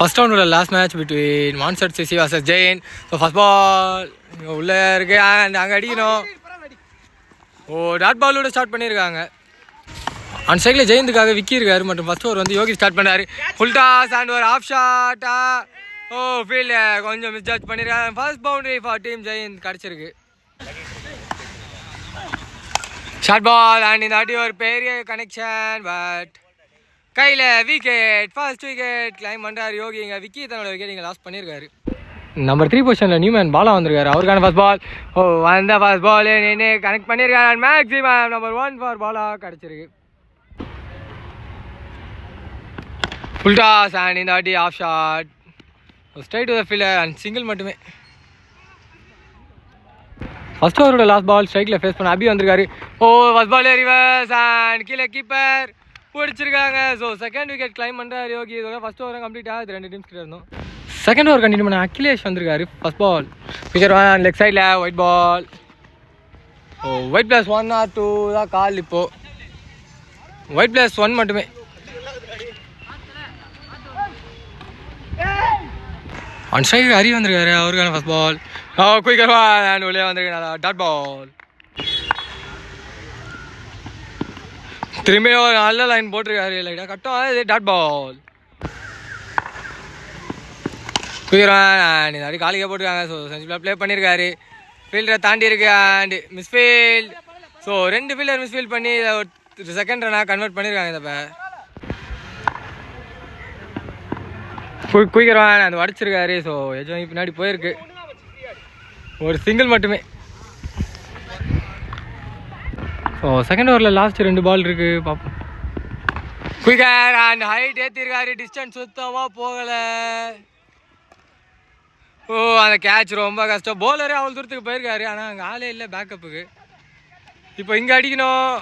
First ரவுண்டோட last match between Monster CC versus Jain. So first ball உள்ளே இருக்கு, அங்கே அடிக்கணும். டாட் பாலோட ஸ்டார்ட் பண்ணியிருக்காங்க. அந்த சைடில் ஜெயந்துக்காக விக்கி இருக்காரு. மற்றும் ஃபர்ஸ்ட் ஓவர் வந்து யோகி ஸ்டார்ட் பண்ணாரு. ஃபுல் டாஸ் அண்ட் ஒரு ஆஃப் ஷாட்டா ஃபீல்டு கொஞ்சம் மிஸ்ஜட்ஜ் பண்ணியிருக்காங்க. First boundary for team Jayanth கிடச்சிருக்கு. ஷார்ட் பால் அண்ட் இந்த வாட்டி ஒரு பெரிய கனெக்ஷன், பட் கையில் விக்கெட். ஃபர்ஸ்ட் விக்கெட் கிளைம் பண்ணுறாரு யோகி. இங்கே விக்கி தன்னோட விக்கெட் இங்கே லாஸ் பண்ணியிருக்காரு. நம்பர் 3 பொசிஷனில் நியூமேன் பாலா வந்திருக்காரு. அவருக்கான ஃபர்ஸ்ட் பால் வந்த ஃபர்ஸ்ட் பால் நின்று கனெக்ட் பண்ணியிருக்காரு. மேக்ஸிமம் நம்பர் 1 ஃபார் பாலா கிடச்சிருக்கு. ஃபுல் டாஸ் அண்ட் இந்த வாட்டி off shot straight to the fielder and single மட்டுமே. ஃபர்ஸ்ட் ஓவரோட லாஸ்ட் பால் ஸ்ட்ரைக்கில் ஃபேஸ் பண்ண அபி வந்திருக்காரு. ஃபர்ஸ்ட் பால் ரிவர்ஸ் அண்ட் கீழே கீப்பர் பிடிச்சிருக்காங்க. ஸோ செகண்ட் விக்கெட் கிளைம் பண்ணுறாரு யோகி. இதோட ஃபர்ஸ்ட் ஓவரும் கம்ப்ளீட் ஆகுது. 2 டீம்ஸ் கிட்ட இருந்தோம். செகண்ட் ஓவர் கண்டினியூ பண்ண அகிலேஷ் வந்திருக்காரு. ஃபர்ஸ்ட் பால் விக்கெட் லெக் சைடில் ஒயிட் பால். ஒயிட் +1 or 2 தான் கால். இப்போது ஒயிட் +1 மட்டுமே. ஆன் ஸ்ட்ரைக்கு ஹரி வந்திருக்காரு. அவருக்கான ஃபர்ஸ்ட் பால் குயிக்கர் அண்ட் உள்ளே வந்திருக்காரு. Dot ball. திரும்பியும் ஒரு நல்ல லைன் போட்டிருக்காரு. லைட்டாக கட்டும், அது டாட் பால். குயிக்கர் அண்ட் இந்த மாதிரி காலிக்காக போட்டிருக்காங்க. ஸோ செஞ்சுரியில் ப்ளே பண்ணியிருக்காரு. ஃபீல்டரை தாண்டி இருக்கு and misfield. So 2 fielder misfield பண்ணி ஒரு செகண்ட் ரனாக கன்வெர்ட் பண்ணியிருக்காங்க. இந்த குயிக்கர் அந்த உடச்சிருக்காரு. ஸோ எஜ்ஜாமி பின்னாடி போயிருக்கு. ஒரு சிங்கிள் மட்டுமே. ஸோ செகண்ட் ஓவரில் லாஸ்ட் 2 பால் இருக்குது, பார்ப்போம். குயிக்கர் அண்ட் ஹைட் ஏற்றிருக்காரு. டிஸ்டன்ஸ் சுத்தமாக போகலை. அந்த கேட்ச் ரொம்ப கஷ்டம். போலரே அவ்வளோ தூரத்துக்கு போயிருக்காரு. ஆனால் அங்கே ஆளே இல்லை பேக்கப்புக்கு. இப்போ இங்கே அடிக்கணும்.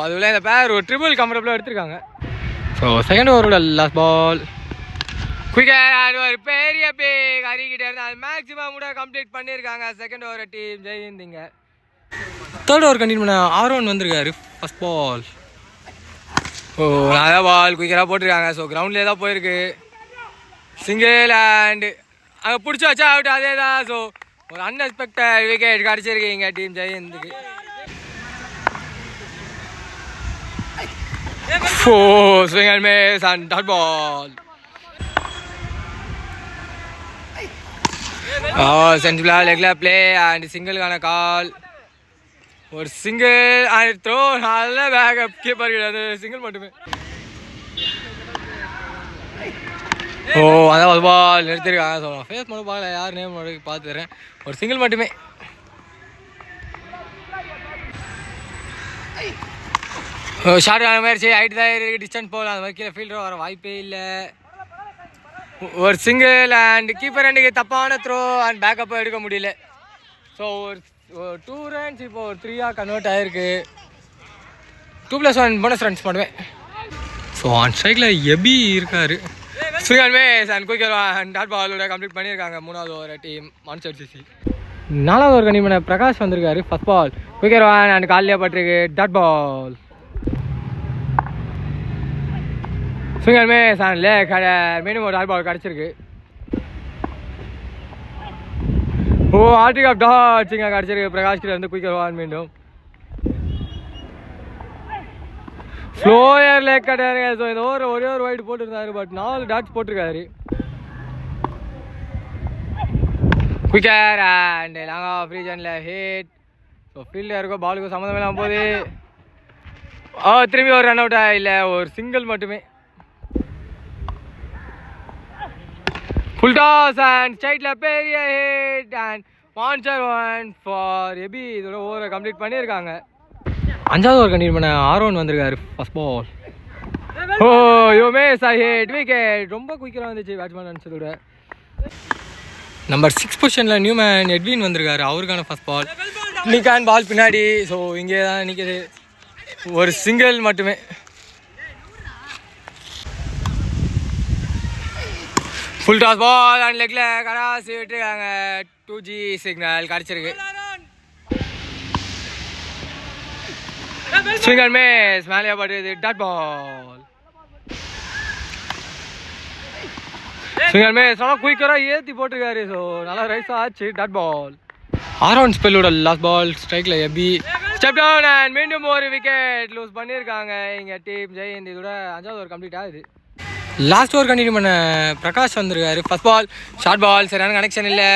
அதுல இந்த பேர் ஒரு ட்ரிபிள் கம்ஃபர்டபுளாக எடுத்திருக்காங்க. ஸோ செகண்ட் ஓவரோட லாஸ்ட் பால் குயிக்கர் ஒரு பெரிய பேக் அரிக்கிட்டே இருந்தால் அது மேக்ஸிமம் கூட கம்ப்ளீட் பண்ணியிருக்காங்க. செகண்ட் ஓவர் டீம் ஜெயிந்திங்க. தேர்ட் ஓவர் கண்டினியூ பண்ண ஆரோன் வந்திருக்காரு. ஃபர்ஸ்ட் பால் நல்ல பால் குயிக்கராக போட்டிருக்காங்க. ஸோ கிரவுண்ட்லேயே தான் போயிருக்கு. சிங்கிள் அண்டு அங்கே பிடிச்சி வச்சா அவுட். அதே தான். ஸோ ஒரு அன்எக்ஸ்பெக்டட் விக்கெட் கிடச்சிருக்கீங்க டீம் ஜெயந்துக்கு. Swing and miss and dot ball. சென்சிபிளா லெக்ல பிளே அண்ட் சிங்கிளுக்கான கால். ஒரு சிங்கிள் அண்ட் த்ரோ. நல்ல பேக்கப் கீப்பர் கிடையாது. சிங்கிள் மட்டுமே. அதான் ஒரு பால் நிறுத்திருக்காங்க. ஸோ ஃபேஸ் மட்டும் பார்க்கல, யார் நேம் பார்த்துறேன். ஒரு சிங்கிள் மட்டுமே. ஷார்ட் முயற்சி ஹைட் தான் இருக்குது. டிஸ்டன்ஸ் போகலாம். அந்த மாதிரி கீழே ஃபீல்டர் வர வாய்ப்பே இல்லை. ஒரு சிங்கிள் அண்ட் கீப்பர் ரெண்டுக்கு தப்பான த்ரோ அண்ட் பேக்கப்பாக எடுக்க முடியல. ஸோ ஒரு 2 ரன்ஸ் இப்போ ஒரு 3 கன்வெர்ட் ஆகிருக்கு. 2+1 போனஸ் ரன்ஸ் பண்ணுவேன். ஸோ ஆன் ஸ்ட்ரைக்கில் எபி இருக்கார். Swing and miss and quicker and dot பாலோட கம்ப்ளீட் பண்ணியிருக்காங்க. 3வது ஓவர் டீம் மான்சர் சிசி. 4வது ஓவர் கண்டிப்பாக பண்ண பிரகாஷ் வந்திருக்காரு. ஃபர்ஸ்ட் பால் குயிக்கர் அண்ட் காலியாக பட்டிருக்கு. Dot ball. Swing and miss and leg மீண்டும் ஒரு டாட் பால் கிடச்சிருக்கு. ஆர்டிக் ஆஃப் டாட்ஸ் இங்கே கிடச்சிருக்கு. பிரகாஷ் கிட்ட இருந்து குயிக்கர் மீண்டும் ஃப்ளோயர் லேக் கிடையாது. ஸோ இந்த ஓவர் ஒரே ஒரு வைட் போட்டுருந்தாரு. பட் 4 டாட்ஸ் போட்டிருக்காரு. குயிக்கர் அண்ட் லாங் ஆஃப் ரீஜனில் ஹிட். ஸோ ஃபீல்டில் இருக்கோ பாலுக்கும் சம்மந்தம் இல்லாமல் போது திரும்பி ஒரு ரன் அவுட்டா இல்லை, ஒரு சிங்கிள் மட்டுமே. ஃபுல் டாஸ் அண்ட் ஸ்ட்ரைட்டில் பெரிய ஹிட் அண்ட் மான்சர் 1 ஃபார் எபி. இதோட ஓவரை கம்ப்ளீட் பண்ணியிருக்காங்க. 5வது ஓவர் கண்டினியூ பண்ண ஆரோன் வந்திருக்காரு. First ball miss hit wicket. ரொம்ப குயிக்கராக வந்துச்சு பேட்ஸ்மேன் நினச்சதோட. நம்பர் 6 பொசிஷனில் நியூமேன் எட்வின் வந்திருக்காரு. அவருக்கான ஃபர்ஸ்ட் பால் நிக்கான் பால் பின்னாடி. ஸோ இங்கே தான் நிற்கிது. ஒரு சிங்கிள் மட்டுமே. ஃபுல் டாஸ் பால் அண்ட் லெக்ல கராசி விட்டுருக்காங்க. 2G சிக்னல் கிடச்சிருக்கு. ஸ்விங் அண்ட் மிஸ் மேலே படுது. Dot ball. ஸ்விங்கர் மிஸ் நல்லா குயிக்கராக ஏற்றி போட்டிருக்காரு. ஸோ நல்லா ரைஸாக ஆச்சு. Dot ball. ஆரோன் ஸ்பெல்லோட லாஸ்ட் பால். ஸ்ட்ரைக்கில் எபி ஸ்டெப் டவுன் அண்ட் மீண்டும் ஒரு விக்கெட் லூஸ் பண்ணியிருக்காங்க இங்கே டீம் ஜெயந்த். இதோட 5வது ஓவர் கம்ப்ளீட் ஆகுது. லாஸ்ட் ஓவர் கண்டினியூ பண்ண பிரகாஷ் வந்திருக்காரு. ஃபர்ஸ்ட் பால் ஷார்ட் பால், சரியான கனெக்ஷன் இல்லை.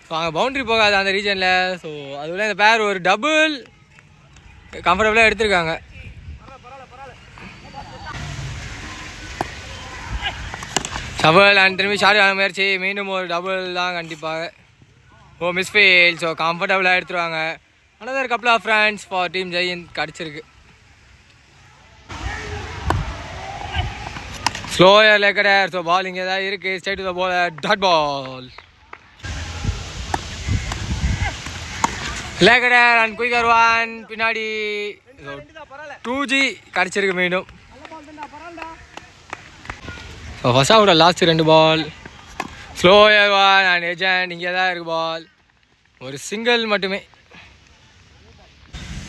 ஸோ அங்கே பவுண்ட்ரி போகாது அந்த ரீஜனில். ஸோ அதுக்குள்ளே இந்த பேர் ஒரு டபுள் கம்ஃபர்டபுளாக எடுத்திருக்காங்க. டபுள் அண்ட் திரும்பி ஷார்ட் ஆன முயற்சி. மீண்டும் ஒரு டபுள் தான் கண்டிப்பாக. ஓ மிஸ்ஃபீல். ஸோ கம்ஃபர்டபுளாக எடுத்துருவாங்க. another couple of runs for team Jayant கிடச்சிருக்கு. ஸ்லோயர் லெக்கடர். ஸோ பால் இங்கே தான் இருக்குது. Straight to the ball. Dot ball. Leg cutter and quicker one. பின்னாடி 2G கிடச்சிருக்கு மீண்டும். So first out last 2 ball. Slower one and ஏஜென்ட் இங்கே தான் இருக்குது பால். ஒரு சிங்கிள் மட்டுமே.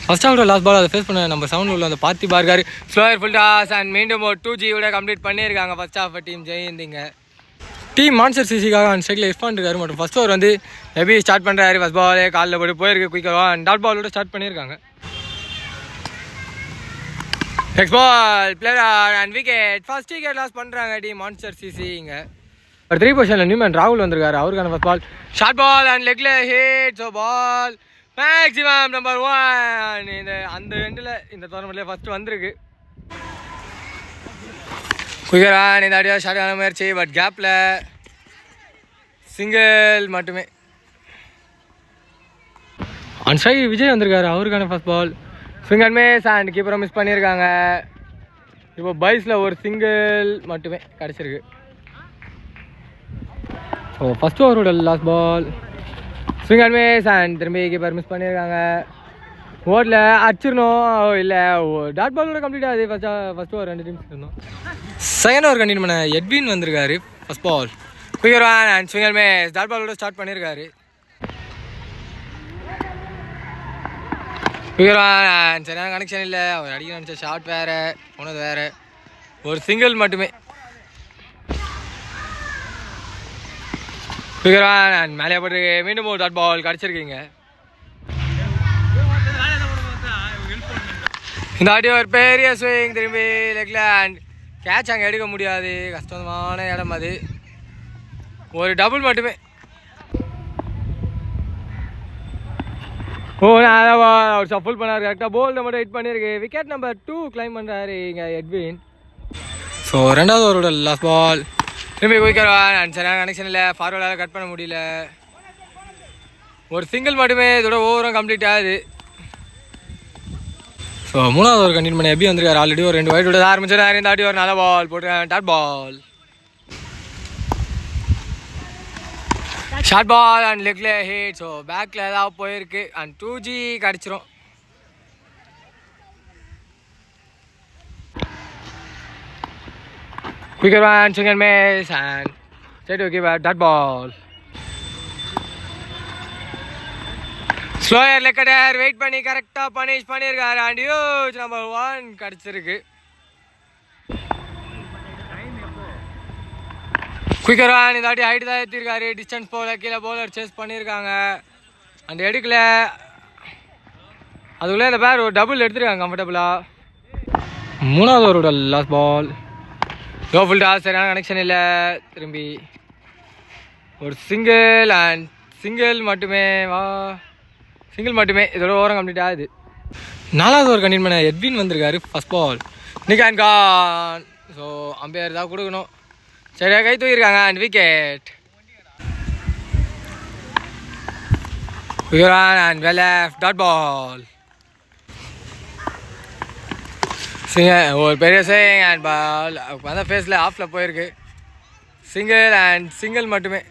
ஃபர்ஸ்ட் அவுட் லாஸ்ட் பால் அதை ஃபேஸ் பண்ண நம்ம 7 உள்ள அந்த பார்த்தி பார்க்காரு. ஸ்லோயர் ஃபுல் டாஸ் அண்ட் மீண்டும் ஒரு 2Gயோட கம்ப்ளீட் பண்ணியிருக்காங்க ஃபர்ஸ்ட் ஆஃப் டீம் ஜெயந்திங்க. டீம் மான்ஸ்டர் சிசிக்காக அந்த ஸ்ட்ரைக்கில் எஃபான் இருக்காரு. மற்றும் ஃபர்ஸ்ட் ஓவர் வந்து எப்படி ஸ்டார்ட் பண்ணுறாரு. ஃபர்ஸ்ட் பாலே காலில் போட்டு போயிருக்கு. குயிக்காக அண்ட் டாட் பாலோட ஸ்டார்ட் பண்ணியிருக்காங்க. Next ball player and wicket. First wicket loss பண்ணுறாங்க டீம் மான்ஸ்டர் சிசி. இங்கே ஒரு 3 பொசிஷனில் நியூமன் ராகுல் வந்திருக்காரு. அவருக்கான first ball short ball and லெக்ல hit. So ball maximum number 1 இந்த அந்த எண்டில் இந்த டோர்னமெண்ட்லேயே ஃபர்ஸ்ட் வந்திருக்கு. குயிக்கரான் இந்த அடியாக ஷார்ட் ஆன முயற்சி. பட் கேப்பில் சிங்கிள் மட்டுமே. அண்ட் ஸ்ட்ரைக் விஜய் வந்திருக்காரு. அவருக்கான first ball swinger miss and கீப்பரை மிஸ் பண்ணியிருக்காங்க. இப்போ பைஸில் ஒரு சிங்கிள் மட்டுமே கிடச்சிருக்கு. ஸோ ஃபர்ஸ்ட் ஓவரோட last ball swinger miss and திரும்பி கீப்பர் மிஸ் பண்ணியிருக்காங்க. ஓவரில் அடிச்சிடணும் இல்லை டாட் பாலோட கம்ப்ளீட் ஆகுது. ஃபர்ஸ்ட் ஓவர் 2 டீம்ஸ் இருந்தோம். செகண்ட் ஓவர் கண்டினியூ பண்ண எட்வின் வந்திருக்காரு. First ball quicker one and swinger miss dot பாலோட ஸ்டார்ட் பண்ணியிருக்காரு. குயிக்கர் ஒன் அண்ட் சரியான கனெக்ஷன் இல்லை. அவர் அடிக்க நினச்ச ஷார்ட் வேறு போனது வேறு. ஒரு சிங்கிள் மட்டுமே. குயிக்கரான் அண்ட் மேலே போட்டுருக்கு. மீண்டும் ஒரு டாட் பால் கிடச்சிருக்கீங்க. இந்த ஆடி ஒரு பெரிய ஸ்விங். திரும்பி லெக்ல அண்ட் கேட்ச் அங்கே எடுக்க முடியாது. கஷ்டமான இடம் அது. ஒரு டபுள் மட்டுமே. ஓ அவர் சஃபுல் பண்ணார். கரெக்டாக போல்ட மட்டும் ஹிட் பண்ணியிருக்கு. விக்கெட் நம்பர் 2 கிளைம் பண்ணுறாரு இங்கே எட்வின். ஸோ 2வது ஓவரோட லாஸ்ட் பால் திரும்பி குயிக்கர் ஒன் அண்ட் சரியான கனெக்ஷன் இல்லை. ஃபார்வர்டால் கட் பண்ண முடியல. ஒரு சிங்கிள் மட்டுமே. இதோட ஓவரும் கம்ப்ளீட் ஆகுது. ஸோ 3வது ஓவர் கண்டினியூ பண்ண எப்படி வந்திருக்காரு. ஆல்ரெடி ஒரு 2 வைட் விட ஆரம்பிச்சிருக்காரு. இந்த ஆடி ஒரு நல்ல பால் போட்டுருக்காங்க. Dot ball short ball and லெக்ல ஹிட். ஸோ பேக்கில் ஏதாவது போயிருக்கு அண்ட் 2G கிடச்சிரும். Quicker one, single miss and straight to give a dot ball. Slower leg cutter wait பண்ணி கரெக்டாக பனிஷ் பண்ணியிருக்காரு. அண்ட் ஹியூஜ் நம்பர் 1 கிடச்சிருக்கு. குயிக்கர் ஒன் இந்த வாட்டி ஹைட் தான் ஏற்றிருக்காரு. டிஸ்டன்ஸ் போல கீழே போலர் சேஸ் பண்ணியிருக்காங்க அண்ட் எடுக்கல. அதுக்குள்ளே இந்த பேர் ஒரு டபுள் எடுத்துருக்காங்க கம்ஃபர்டபுளாக. 3வது ஓவரோட last ball low full toss. சரியான கனெக்ஷன் இல்லை. திரும்பி ஒரு சிங்கிள் அண்ட் சிங்கிள் மட்டுமே. சிங்கிள் மட்டுமே. இதோட ஓவரம் கம்ப்ளீட் ஆகுது. 4வது ஓவர் கண்டினியூ பண்ண எட்வின் வந்திருக்காரு. First ball nick and gone. So umpire தான் கொடுக்கணும். சரியாக கை தூக்கியிருக்காங்க and wicket. And well left dot ball. ஒரு பெரிய ஸ்விங் அண்ட் பால் அந்த ஃபேஸில் ஆஃபில் போயிருக்கு. சிங்கிள் அண்ட் சிங்கிள் மட்டுமே.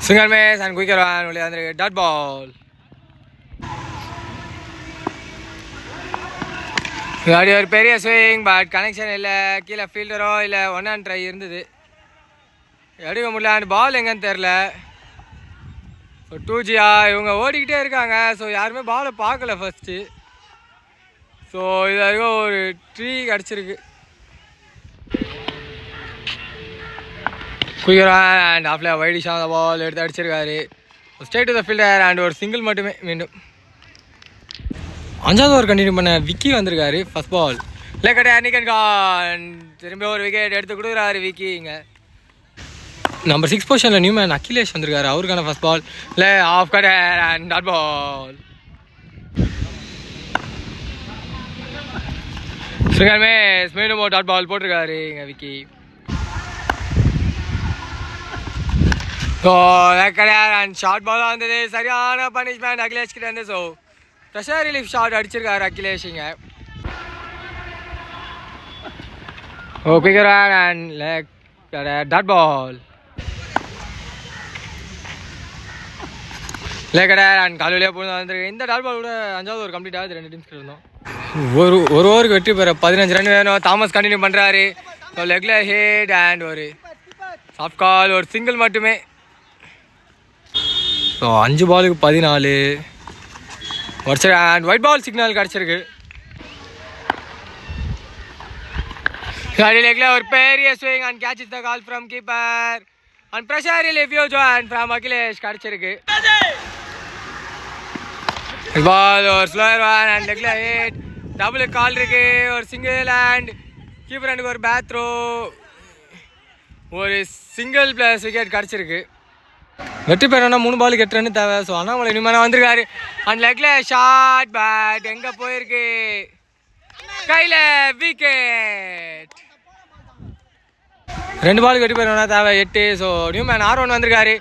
Single miss and quicker one உள்ளே வந்துருக்கு. Dot ball. அப்படி ஒரு பெரிய ஸ்விங் பட் கனெக்ஷன் இல்லை. கீழே ஃபீல்டரோ இல்லை 1 and ட்ரை இருந்தது. எடுக்க முடியல. அண்ட் பால் எங்கன்னு தெரில. ஸோ 2Gயா இவங்க ஓடிக்கிட்டே இருக்காங்க. ஸோ யாருமே பாலை பார்க்கல ஃபஸ்ட்டு. ஸோ இது வரைக்கும் ஒரு 3 கிடச்சிருக்கு. குயிக்கரான் அண்ட் ஆஃப்ல வைடிஷா அந்த பால் எடுத்து அடிச்சிருக்காரு. Straight to the fielder and ஒரு சிங்கிள் மட்டுமே. மீண்டும் 5வது ஓவர் கண்டினியூ பண்ண விக்கி வந்திருக்காரு. ஃபர்ஸ்ட் பால் இல்லை நிக்கன் கான் திரும்பி ஒரு விக்கெட் எடுத்து கொடுக்குறாரு விக்கி. இங்கே நம்பர் 6 பொசிஷனில் நியூமேன் அகிலேஷ் வந்திருக்காரு. அவருக்கான ஃபர்ஸ்ட் பால் இல்லை off cutter and dot ball. ஸ்ரீகர்மே மீண்டும் ஒரு டாட் பால் போட்டிருக்காரு இங்கே விக்கி. ஸோ கடையார் அண்ட் ஷார்ட் பாலாக வந்தது. சரியான பனிஷ்மெண்ட் அகிலேஷ் கிட்ட இருந்து. ஸோ ப்ரெஷர் ரிலீஃப் ஷாட் அடிச்சிருக்காரு அகிலேஷ் இங்கே. Oh quicker one and leg dot ball. Leg cutter and காலையிலே போய் வந்துருக்கு. இந்த டாட் பால் கூட 5வது ஓவர் கம்ப்ளீட் ஆகுது. 2 டீம்ஸ்க்கு இருந்தோம். ஒரு ஓவருக்கு வெற்றி பெற 15 ரன் வேணும். தாமஸ் கண்டினியூ பண்ணுறாரு. லெக்ல ஹேட் அண்ட் ஒரு சாஃப்ட் கால், ஒரு சிங்கிள் மட்டுமே. ஸோ 5 பாலுக்கு 14 வடிச்சிரு அண்ட் ஒயிட் பால் சிக்னல் கிடச்சிருக்கு. லெக்ல ஒரு பெரிய swing and catch the call from keeper and pressure relief join from Akhilesh கிடச்சிருக்கு. பால் ஒரு ஸ்லோயர் ஒன் அண்ட் லெக்ல ஹிட். டபுள் கால் இருக்கு. ஒரு சிங்கிள் அண்ட் கீப்பர் அண்டுக்கு ஒரு பேட் த்ரோ. ஒரு சிங்கிள் பிளஸ் விக்கெட் கிடச்சிருக்கு. வெற்றி பெறணும்னா 3 பாலுக்கு 8 ரன் தேவை. ஸோ அண்ணாமலை இனிமேல் வந்திருக்காரு. அண்ட் லெக்ல ஷார்ட் பேட் எங்கே போயிருக்கு, கையில் விக்கெட். 2 பாலுக்கு வெற்றி பெறணும்னா தேவை 8. ஸோ நியூமேன் R1 வந்திருக்காரு.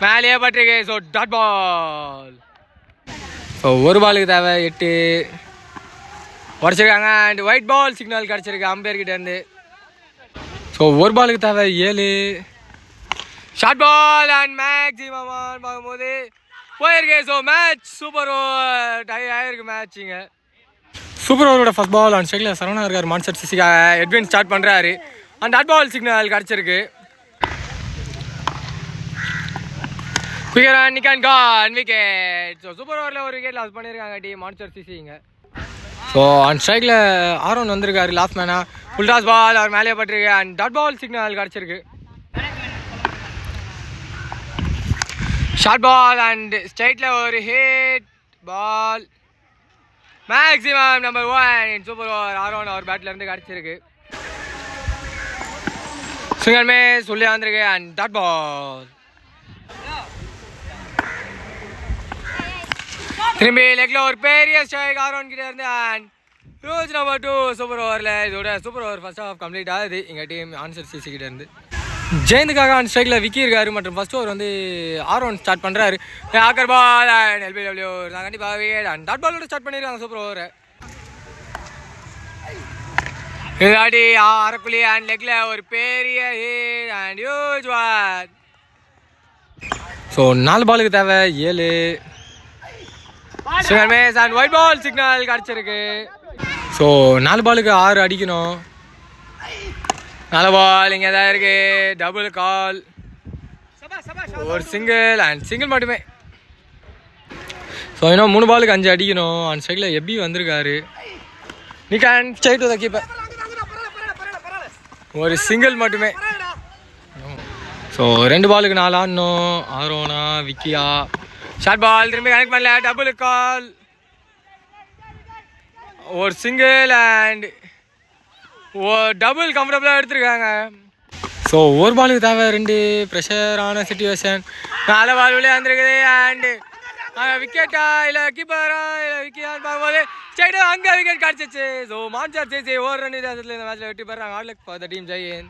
மேலேயே பட்டிருக்கு. So dot ball. ஸோ 1 பாலுக்கு தேவை 8 உடச்சிருக்காங்க. அண்ட் ஒயிட் பால் சிக்னல் கிடச்சிருக்கு அம்பேர்கிட்டேருந்து. ஸோ 1 பாலுக்கு தேவை 7. ஷார்ட் பால் அண்ட் மேக்ஸிமம் பார்க்கும்போது போயிருக்கு. So match super over tie ஆகிருக்கு மேட்சிங்க. சூப்பர் ஓவரோட ஃபர்ஸ்ட் பால் அண்ட் ஸ்ட்ரைக்கில் சரவணா இருக்கார். மான்சர் சிசிக்காக எட்வின் ஸ்டார்ட் பண்ணுறாரு. அண்ட் டாட் பால் சிக்னல் கிடச்சிருக்கு. Quicker one nick and gone wicket. So super ஓவரில் ஒரு விக்கெட் லாஸ் பண்ணியிருக்காங்க டீம் மான்சர் சிசிங்க. ஸோ அண்ட் ஸ்ட்ரைக்கில் R1 வந்திருக்காரு லாஸ்ட் மேனா. ஃபுல் டாஸ் பால் அவர் மேலேயே பட்டிருக்கு. அண்ட் டாட் பால் சிக்னல் கிடச்சிருக்கு. ஷார்ட் பால் அண்ட் ஸ்ட்ரைட்டில் ஒரு hit ball. Maximum number 1 super over R1 அவர் பேட்லேருந்து கிடச்சிருக்கு. சிங்கர் மே சொல்லி வந்திருக்கு. அண்ட் டாட் பால் திரும்பி லெக்ல ஒரு பெரிய ஸ்ட்ரைக் R1 கிட்ட இருந்து. அண்ட் ரோஜ் நம்பர் 2 சூப்பர் ஓவரில் இதோட super over first half complete ஆகுது எங்கள் டீம் ஆன்சர் சிசி கிட்ட இருந்து. ஜெயந்துக்காக அண்ட் ஸ்ட்ரைக்கில் விக்கி இருக்காரு. மற்றும் ஃபர்ஸ்ட் ஓவர் வந்து R1 ஸ்டார்ட் பண்ணுறாரு. ஆக்கர் பால் அண்ட் LBW நான் கண்டிப்பாக விக்கெட் அண்ட் டாட் பாலோட ஸ்டார்ட் பண்ணியிருக்காங்க சூப்பர் ஓவரை. இதாடி அரைக்குழி அண்ட் லெக்ல ஒரு பெரிய hit and huge one. So 4 பாலுக்கு தேவை 7. அண்ட் ஒயிட் பால் சிக்னல் கிடச்சிருக்கு. ஸோ 4 பாலுக்கு 6 அடிக்கணும். 4 பால் இங்கே தான் இருக்கு. டபுள் கால், ஒரு சிங்கிள் அண்ட் சிங்கிள் மட்டுமே. ஸோ இன்னும் 3 பாலுக்கு 5 அடிக்கணும். அண்ட் சைடில் எபி வந்திருக்காரு. நீ can straight to the keeper. ஒரு சிங்கிள் மட்டுமே. ஸோ 2 பாலுக்கு 4 ஆடணும். R1 விக்கியா. ஷார்ட் பால் திரும்பி கனெக்ட் பண்ணல. டபுள் கால், ஒரு சிங்கிள் அண்ட் ஒரு டபுள் கம்ஃபர்டபுளாக எடுத்துருக்காங்க. ஸோ 1 பாலுக்கு தேவை 2. ப்ரெஷரான சிச்சுவேஷன். 4 பால் உள்ளே வந்துருக்குது. அண்டு விக்கெட்டா இல்லை கீப்பரா இல்லை விக்கியான்னு பார்க்கும்போது ஸ்ட்ரைட்டாக அங்கே விக்கெட் கிடச்சிச்சு. ஸோ மான்சர் சேசி 1 ரன் இந்த மேட்ச்சில் வெற்றி பெறாங்க. All luck for the team Jain.